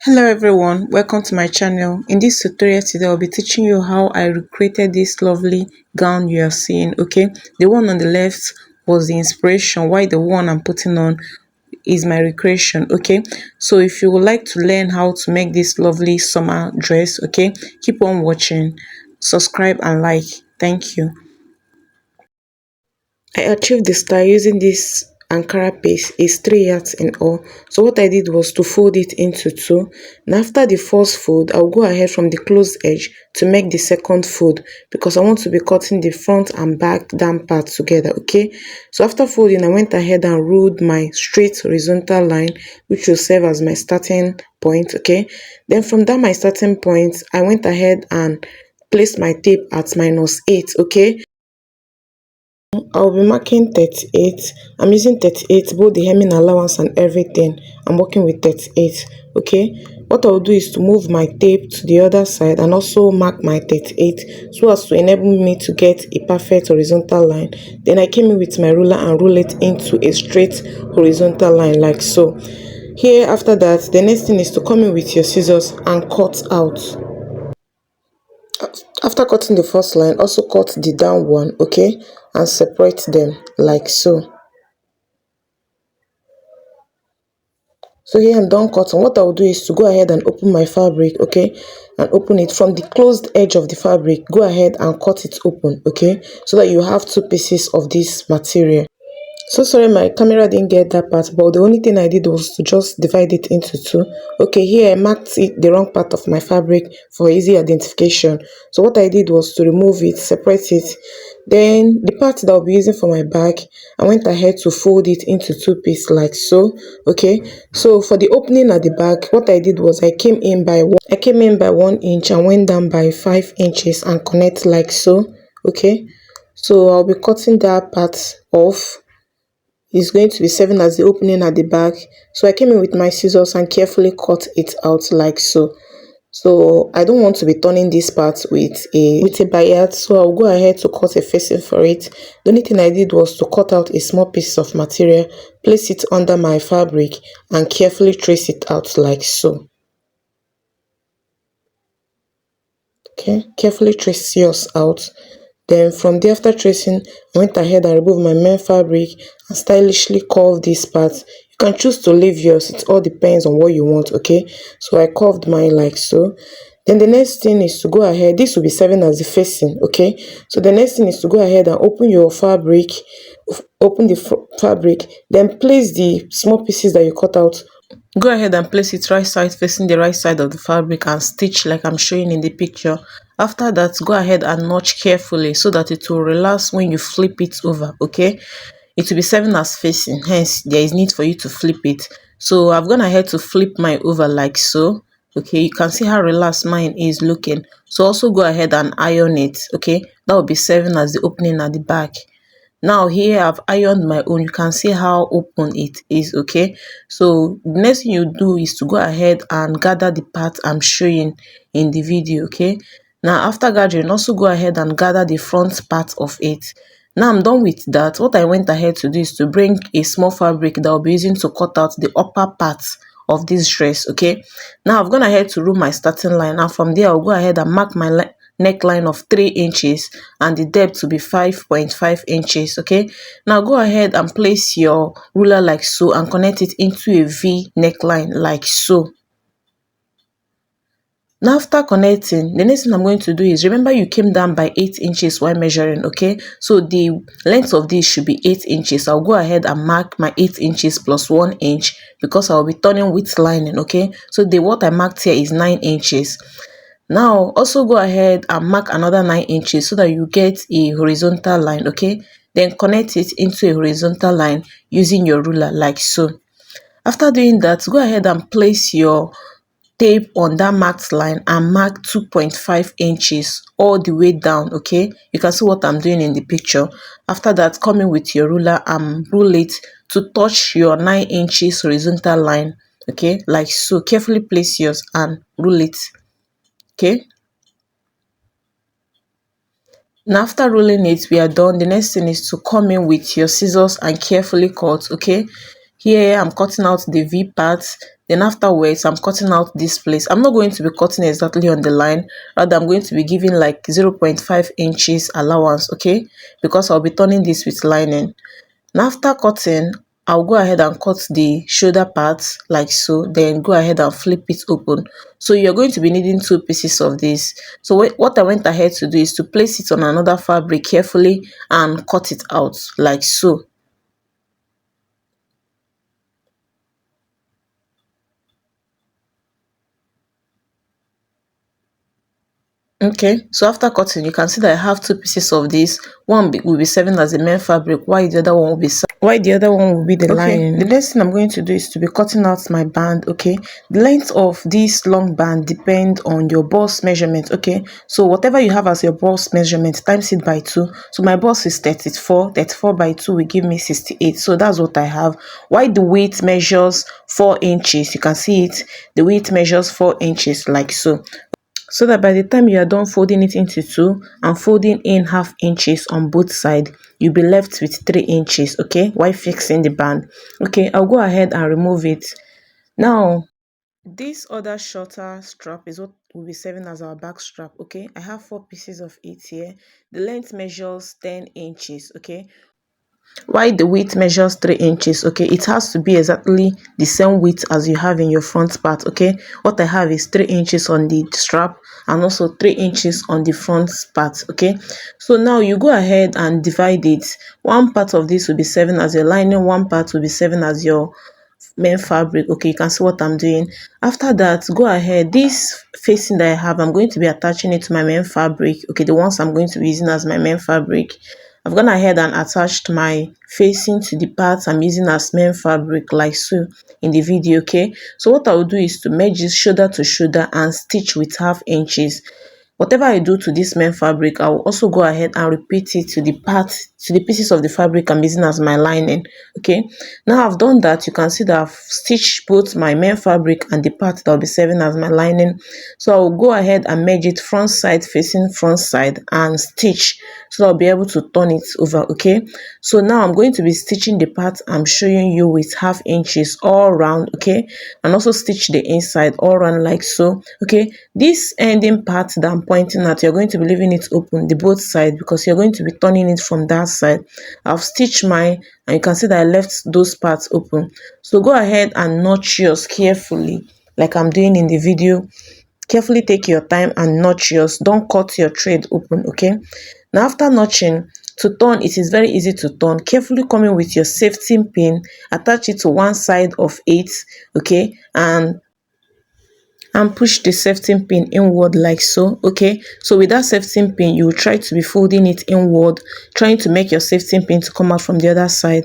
Hello everyone, welcome to my channel. In this tutorial today, I'll be teaching you how I recreated this lovely gown you are seeing, okay? The one on the left was the inspiration, while the one I'm putting on is my recreation, okay? So if you would like to learn how to make this lovely summer dress, okay, keep on watching, subscribe and like. Thank you. I achieved the style using this Ankara piece. It's 3 yards in all. So what I did was to fold it into two. And after the first fold, I'll go ahead from the closed edge to make the second fold because I want to be cutting the front and back down part together, okay? So after folding, I went ahead and ruled my straight horizontal line, which will serve as my starting point, okay? Then from that my starting point, I went ahead and placed my tape at -8, okay? I'll be marking 38. I'm using 38, both the hemming allowance and everything. I'm working with 38, okay? What I'll do is to move my tape to the other side and also mark my 38 so as to enable me to get a perfect horizontal line. Then I came in with my ruler and rule it into a straight horizontal line like so. Here, after that, the next thing is to come in with your scissors and cut out. After cutting the first line, also cut the down one, okay, and separate them like so. So here I'm done cutting. What I will do is to go ahead and open my fabric, okay, and open it from the closed edge of the fabric. Go ahead and cut it open, okay, so that you have two pieces of this material. So sorry my camera didn't get that part, but the only thing I did was to just divide it into two. Okay, here I marked it the wrong part of my fabric for easy identification. So what I did was to remove it, separate it. Then the part that I'll be using for my back, I went ahead to fold it into two pieces like so. Okay, so for the opening at the back, what I did was I came in by 1 inch and went down by 5 inches and connect like so. Okay, so I'll be cutting that part off. Is going to be serving as the opening at the back. So I came in with my scissors and carefully cut it out like so. So I don't want to be turning this part with a bias, so I'll go ahead to cut a facing for it. The only thing I did was to cut out a small piece of material, place it under my fabric and carefully trace it out like so. Okay, carefully trace yours out. Then from there, after tracing, I went ahead and removed my main fabric and stylishly curved this part. You can choose to leave yours, it all depends on what you want, okay? So I curved mine like so. Then the next thing is to go ahead, this will be serving as the facing, okay? So the next thing is to go ahead and open your fabric, open the fabric, then place the small pieces that you cut out. Go ahead and place it right side facing the right side of the fabric and stitch like I'm showing in the picture. After that, go ahead and notch carefully so that it will relax when you flip it over, okay? It will be serving as facing, hence there is need for you to flip it. So I've gone ahead to flip mine over like so. Okay, you can see how relaxed mine is looking. So also go ahead and iron it, okay? That will be serving as the opening at the back. Now here I've ironed my own. You can see how open it is, okay? So the next thing you do is to go ahead and gather the part I'm showing in the video, okay? Now after gathering, also go ahead and gather the front part of it. Now I'm done with that. What I went ahead to do is to bring a small fabric that I'll be using to cut out the upper part of this dress, okay? Now I've gone ahead to rule my starting line, and from there I'll go ahead and mark my neckline of 3 inches and the depth to be 5.5 inches, okay? Now go ahead and place your ruler like so and connect it into a V neckline like so. Now after connecting, the next thing I'm going to do is, remember you came down by 8 inches while measuring, okay? So the length of this should be 8 inches. I'll go ahead and mark my 8 inches plus 1 inch because I'll be turning with lining, okay? So the what I marked here is 9 inches. Now also go ahead and mark another 9 inches so that you get a horizontal line, okay? Then connect it into a horizontal line using your ruler like so. After doing that, go ahead and place your tape on that marked line and mark 2.5 inches all the way down, okay? You can see what I'm doing in the picture. After that, come in with your ruler and rule it to touch your 9 inches horizontal line, okay? Like so. Carefully place yours and rule it, okay? Now after rolling it, we are done. The next thing is to come in with your scissors and carefully cut, okay? Here I'm cutting out the V part, then afterwards I'm cutting out this place. I'm not going to be cutting exactly on the line, rather I'm going to be giving like 0.5 inches allowance, okay, because I'll be turning this with lining. Now after cutting, I'll go ahead and cut the shoulder parts like so, then go ahead and flip it open. So you're going to be needing 2 pieces of this. So what I went ahead to do is to place it on another fabric carefully and cut it out like so. Okay, so after cutting, you can see that I have 2 pieces of this. One will be serving as the main fabric, while the other one will be the lining. The next thing I'm going to do is to be cutting out my band. Okay, the length of this long band depend on your bust measurement. Okay, so whatever you have as your bust measurement, times it by 2. So my bust is 34. 34 by 2 will give me 68. So that's what I have. While the width measures 4 inches, you can see it. The width measures 4 inches like so. So that by the time you are done folding it into 2 and folding in ½ inches on both sides, you'll be left with 3 inches, okay, while fixing the band. Okay, I'll go ahead and remove it. Now, this other shorter strap is what will be serving as our back strap, okay. I have 4 pieces of it here. The length measures 10 inches, okay. Why the width measures 3 inches, okay, it has to be exactly the same width as you have in your front part, okay. What I have is 3 inches on the strap and also 3 inches on the front part, okay. So now you go ahead and divide it. One part of this will be serving as your lining, one part will be serving as your main fabric. Okay, you can see what I'm doing. After that, go ahead, this facing that I have, I'm going to be attaching it to my main fabric. Okay, the ones I'm going to be using as my main fabric, I've gone ahead and attached my facing to the parts I'm using as main fabric like so in the video. Okay, so what I will do is to merge this shoulder to shoulder and stitch with ½ inches. Whatever I do to this main fabric, I will also go ahead and repeat it to the pieces of the fabric I'm using as my lining. Okay, now I've done that. You can see that I've stitched both my main fabric and the part that will be serving as my lining. So I will go ahead and merge it front side facing front side and stitch, so I'll be able to turn it over. Okay, so now I'm going to be stitching the part I'm showing you with ½ inches all around, okay, and also stitch the inside all around like so. Okay, this ending part that I'm pointing at, you're going to be leaving it open the both sides because you're going to be turning it from that side. I've stitched mine and you can see that I left those parts open. So go ahead and notch yours carefully like I'm doing in the video. Carefully take your time and notch yours. Don't cut your thread open. Okay, now after notching, to turn, it is very easy to turn. Carefully coming with your safety pin, attach it to one side of it, okay, and push the safety pin inward like so. Okay, so with that safety pin, you will try to be folding it inward, trying to make your safety pin to come out from the other side.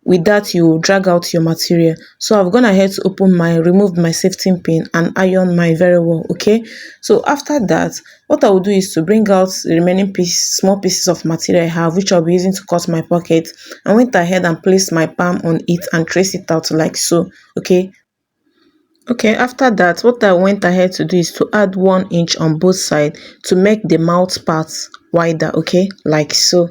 With that, you will drag out your material. So I've gone ahead to remove my safety pin and iron my very well. Okay, so after that, what I will do is to bring out the remaining small pieces of material I have, which I'll be using to cut my pocket. I went ahead and placed my palm on it and trace it out like so. Okay, after that, what I went ahead to do is to add 1 inch on both sides to make the mouth parts wider, okay, like so.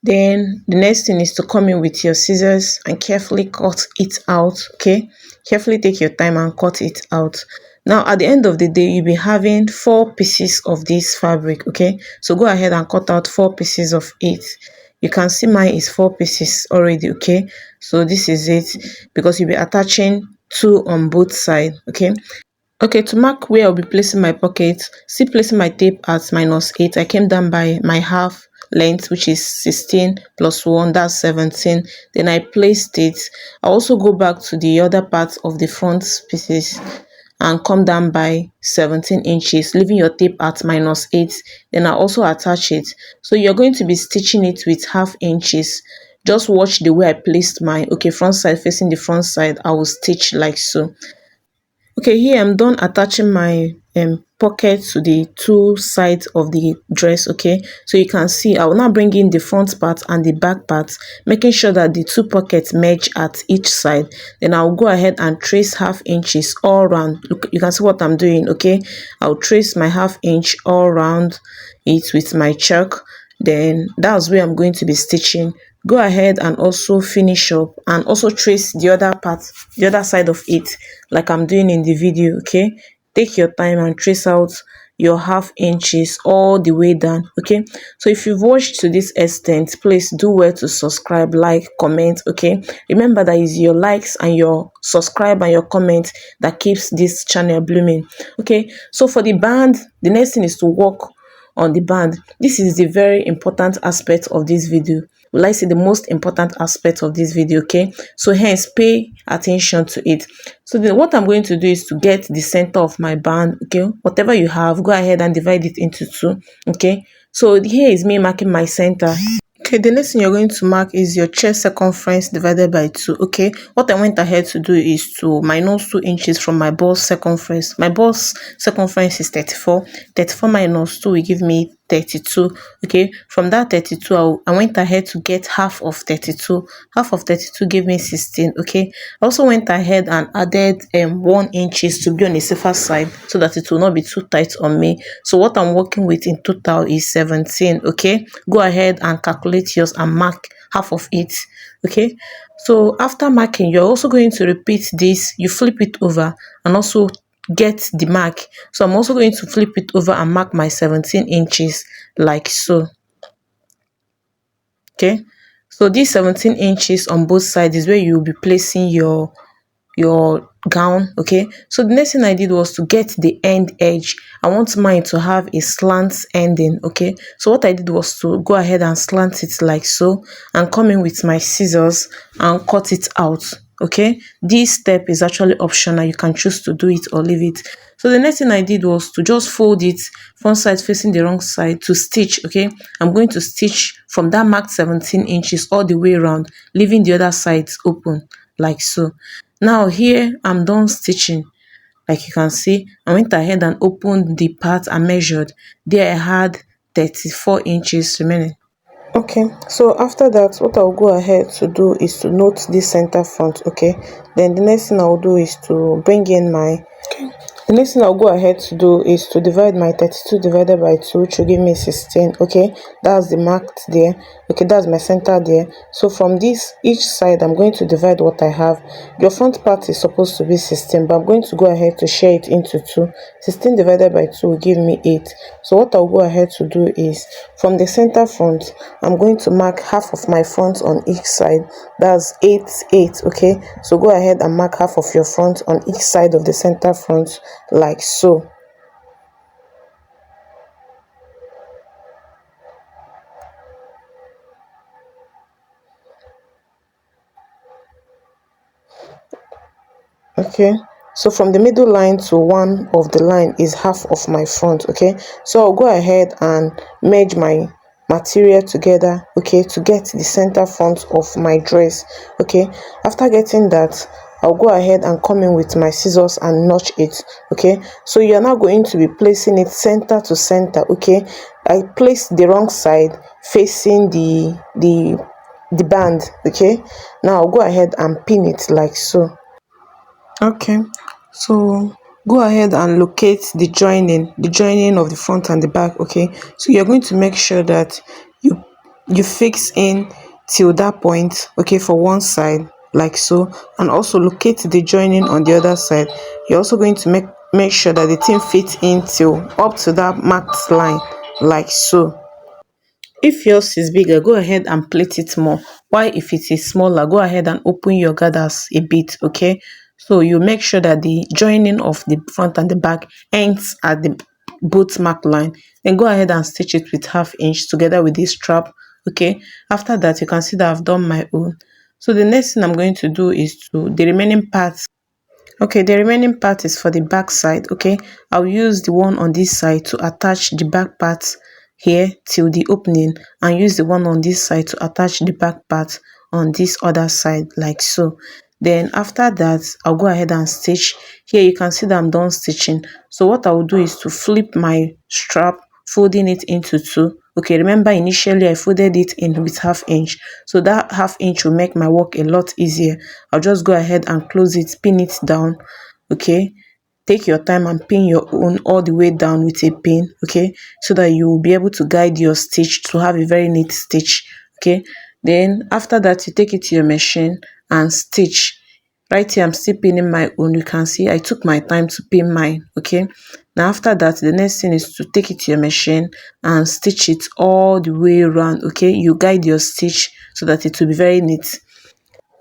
Then the next thing is to come in with your scissors and carefully cut it out. Okay, carefully take your time and cut it out. Now at the end of the day, you'll be having 4 pieces of this fabric. Okay, so go ahead and cut out 4 pieces of it. You can see mine is 4 pieces already. Okay, so this is it, because you'll be attaching 2 on both sides. Okay, to mark where I'll be placing my pocket, still placing my tape at -8. I came down by my half length, which is 16 plus 1, that's 17. Then I placed it. I also go back to the other part of the front pieces and come down by 17 inches, leaving your tape at -8. Then I also attach it. So you're going to be stitching it with ½ inches. Just watch the way I placed mine. Okay, front side facing the front side, I will stitch like so. Okay, here I'm done attaching my pocket to the 2 sides of the dress. Okay, so you can see I will now bring in the front part and the back part, making sure that the 2 pockets merge at each side. Then I'll go ahead and trace ½ inches all around. Look, you can see what I'm doing. Okay, I'll trace my ½ inch all around it with my chalk. Then that's where I'm going to be stitching go ahead and also finish up and also trace the other part, the other side of it, like I'm doing in the video. Okay, take your time and trace out your half inches all the way down. Okay, so if you've watched to this extent, please do well to subscribe, like, comment. Okay, remember that it's your likes and your subscribe and your comment that keeps this channel blooming. Okay, so for the band, the next thing is to work on the band. This is the very important aspect of this video. Will I say the most important aspect of this video? Okay, so hence pay attention to it. So then what I'm going to do is to get the center of my band. Okay, whatever you have, go ahead and divide it into two. Okay, so here is me marking my center. Okay, the next thing you're going to mark is your chest circumference divided by 2. Okay, what I went ahead to do is to minus 2 inches from my bust circumference. My bust circumference is 34. 34 minus 2 will give me 32. Okay, from that 32, I went ahead to get half of 32. Half of 32 gave me 16. Okay, I also went ahead and added 1 inches to be on the safer side so that it will not be too tight on me. So what I'm working with in total is 17. Okay, go ahead and calculate yours and mark half of it. Okay, so after marking, you're also going to repeat this. You flip it over and also get the mark. So I'm also going to flip it over and mark my 17 inches like so. Okay, so these 17 inches on both sides is where you'll be placing your gown. Okay, so the next thing I did was to get the end edge. I want mine to have a slant ending. Okay, so what I did was to go ahead and slant it like so and come in with my scissors and cut it out. Okay, this step is actually optional. You can choose to do it or leave it. So the next thing I did was to just fold it front side facing the wrong side to stitch. Okay, I'm going to stitch from that marked 17 inches all the way around, leaving the other sides open like so. Now here I'm done stitching. Like you can see, I went ahead and opened the part and measured. There I had 34 inches remaining. Okay, so after that, what I'll go ahead to do is to note this center front. Okay, then the next thing I'll do is to bring in my the next thing I'll go ahead to do is to divide my 32 divided by 2, which will give me 16. Okay, that's the marked there. Okay, that's my center there. So from this, each side, I'm going to divide what I have. Your front part is supposed to be 16, but I'm going to go ahead to share it into 2. 16 divided by 2 will give me 8. So what I'll go ahead to do is, from the center front, I'm going to mark half of my front on each side. That's 8, 8. Okay, so go ahead and mark half of your front on each side of the center front like so. Okay, so from the middle line to one of the line is half of my front. Okay, so I'll go ahead and merge my material together, okay, to get the center front of my dress. Okay, after getting that, I'll go ahead and come in with my scissors and notch it. Okay, so you're now going to be placing it center to center. Okay, I placed the wrong side facing the band. Okay, now I'll go ahead and pin it like so. Okay, so go ahead and locate the joining of the front and the back. Okay, so you're going to make sure that you fix in till that point, okay, for one side like so, and also locate the joining on the other side. You're also going to make sure that the thing fits in till up to that marked line like so. If yours is bigger, go ahead and plait it more. Why, if it is smaller, go ahead and open your gathers a bit. Okay, so you make sure that the joining of the front and the back ends at the both mark line. Then go ahead and stitch it with ½ inch together with this strap. Okay, after that, you can see that I've done my own. So the next thing I'm going to do is to the remaining parts. Okay, the remaining part is for the back side. Okay, I'll use the one on this side to attach the back part here till the opening, and use the one on this side to attach the back part on this other side like so. Then after that, I'll go ahead and stitch. Here you can see that I'm done stitching. So what I will do is to flip my strap, folding it into 2. Okay, remember initially I folded it in with ½ inch, so that ½ inch will make my work a lot easier. I'll just go ahead and close it, pin it down. Okay, take your time and pin your own all the way down with a pin. Okay, so that you will be able to guide your stitch to have a very neat stitch. Okay, Then after that, you take it to your machine and stitch. Right here I'm still pinning my own. You can see I took my time to pin mine. Okay, now after that, the next thing is to take it to your machine and stitch it all the way around. Okay, you guide your stitch so that it will be very neat.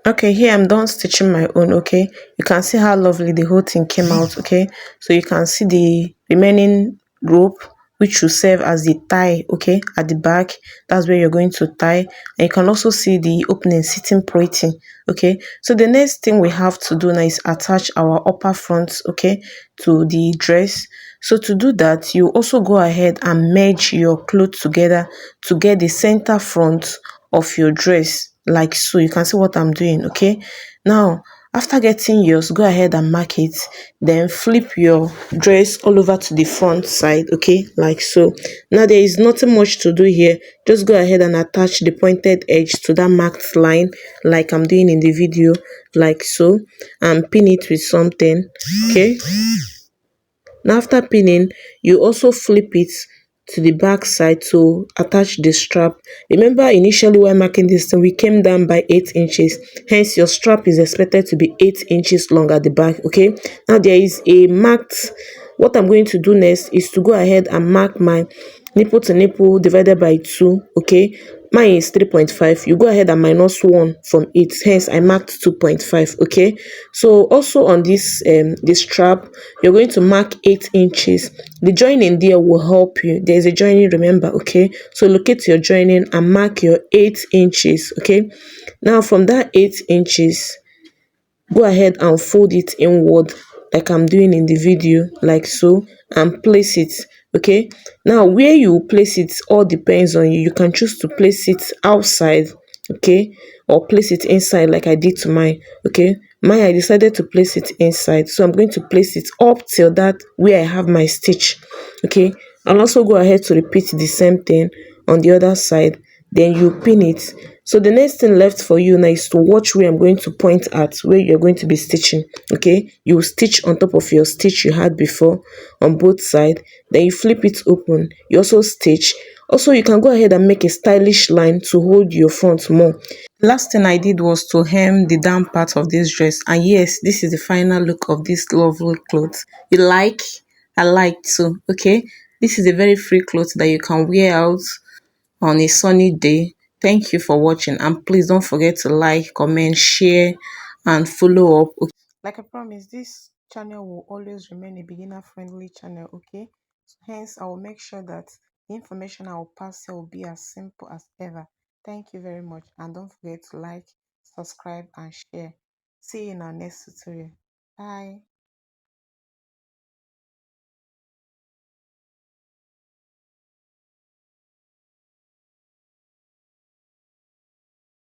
Okay, here I'm done stitching my own. Okay, you can see how lovely the whole thing came out. Okay, so you can see the remaining rope which will serve as the tie. Okay, at the back, that's where you're going to tie, and you can also see the opening sitting pretty. Okay, so the next thing we have to do now is attach our upper front, okay, to the dress. So to do that, you also go ahead and merge your clothes together to get the center front of your dress, like so. You can see what I'm doing. Okay, now after getting yours, go ahead and mark it, then flip your dress all over to the front side. Okay, like so. Now there is nothing much to do here. Just go ahead and attach the pointed edge to that marked line, like I'm doing in the video, like so, and pin it with something. Okay, now after pinning, you also flip it to the back side to attach the strap. Remember, initially when marking this thing, we came down by 8 inches, hence your strap is expected to be 8 inches long at the back. Okay, now there is a marked, what I'm going to do next is to go ahead and mark my nipple to nipple divided by 2. Okay, mine is 3.5. You go ahead and minus 1 from it, hence I marked 2.5. Okay, so also on this strap, you're going to mark 8 inches. The joining there will help you. There's a joining, remember. Okay, so locate your joining and mark your 8 inches. Okay, now from that 8 inches, go ahead and fold it inward like I'm doing in the video, like so, and place it. Okay, now where you place it all depends on you. You can choose to place it outside, okay, or place it inside like I did to mine. Okay, mine, I decided to place it inside, so I'm going to place it up till that where I have my stitch. Okay, I'll also go ahead to repeat the same thing on the other side, then you pin it. So the next thing left for you now is to watch where I'm going to point at, where you're going to be stitching. Okay, you stitch on top of your stitch you had before on both sides, then you flip it open, you also stitch. Also, you can go ahead and make a stylish line to hold your front more. Last thing I did was to hem the down part of this dress, and yes, this is the final look of this lovely clothes. You like? I like too. Okay, this is a very free clothes that you can wear out on a sunny day. Thank you for watching, and please don't forget to like, comment, share, and follow up. Okay? Like I promised, this channel will always remain a beginner friendly channel. Okay, so hence I will make sure that the information I will pass here will be as simple as ever. Thank you very much, and don't forget to like, subscribe, and share. See you in our next tutorial. Bye.